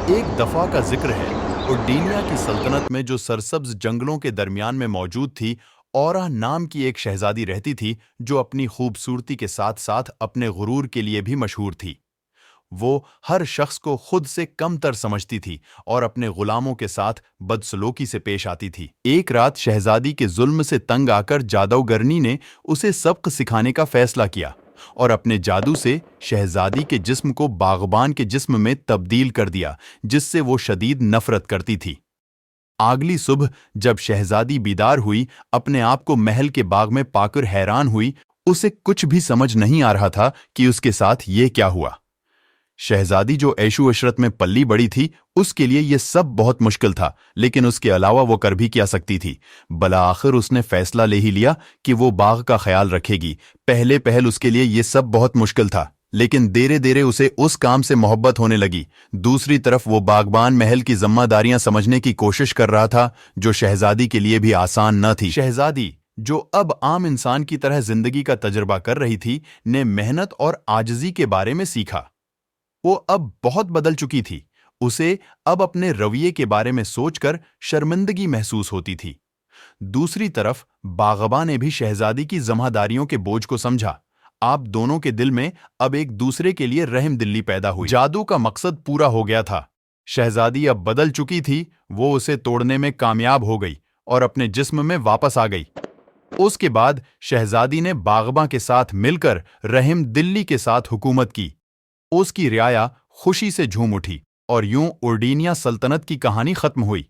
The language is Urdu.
ایک دفعہ کا ذکر ہے، اڈینیا کی سلطنت میں جو سرسبز جنگلوں کے درمیان میں موجود تھی، اورا نام کی ایک شہزادی رہتی تھی جو اپنی خوبصورتی کے ساتھ ساتھ اپنے غرور کے لیے بھی مشہور تھی۔ وہ ہر شخص کو خود سے کم تر سمجھتی تھی اور اپنے غلاموں کے ساتھ بدسلوکی سے پیش آتی تھی۔ ایک رات شہزادی کے ظلم سے تنگ آ کر جادوگرنی نے اسے سبق سکھانے کا فیصلہ کیا اور اپنے جادو سے شہزادی کے جسم کو باغبان کے جسم میں تبدیل کر دیا، جس سے وہ شدید نفرت کرتی تھی۔ اگلی صبح جب شہزادی بیدار ہوئی، اپنے آپ کو محل کے باغ میں پا کر حیران ہوئی۔ اسے کچھ بھی سمجھ نہیں آ رہا تھا کہ اس کے ساتھ یہ کیا ہوا۔ شہزادی جو عیش و عشرت میں پلی بڑی تھی، اس کے لیے یہ سب بہت مشکل تھا، لیکن اس کے علاوہ وہ کر بھی کیا سکتی تھی۔ بالآخر اس نے فیصلہ لے ہی لیا کہ وہ باغ کا خیال رکھے گی۔ پہلے پہل اس کے لیے یہ سب بہت مشکل تھا، لیکن دھیرے دھیرے اسے اس کام سے محبت ہونے لگی۔ دوسری طرف وہ باغبان محل کی ذمہ داریاں سمجھنے کی کوشش کر رہا تھا، جو شہزادی کے لیے بھی آسان نہ تھی۔ شہزادی، جو اب عام انسان کی طرح زندگی کا تجربہ کر رہی تھی، نے محنت اور عاجزی کے بارے میں سیکھا۔ وہ اب بہت بدل چکی تھی۔ اسے اب اپنے رویے کے بارے میں سوچ کر شرمندگی محسوس ہوتی تھی۔ دوسری طرف باغباں نے بھی شہزادی کی ذمہ داریوں کے بوجھ کو سمجھا۔ آپ دونوں کے دل میں اب ایک دوسرے کے لیے رحم دلی پیدا ہوئی۔ جادو کا مقصد پورا ہو گیا تھا۔ شہزادی اب بدل چکی تھی، وہ اسے توڑنے میں کامیاب ہو گئی اور اپنے جسم میں واپس آ گئی۔ اس کے بعد شہزادی نے باغباں کے ساتھ مل کر رحم دلی کے ساتھ حکومت کی۔ اس کی رعایا خوشی سے جھوم اٹھی اور یوں اورڈینیا سلطنت کی کہانی ختم ہوئی۔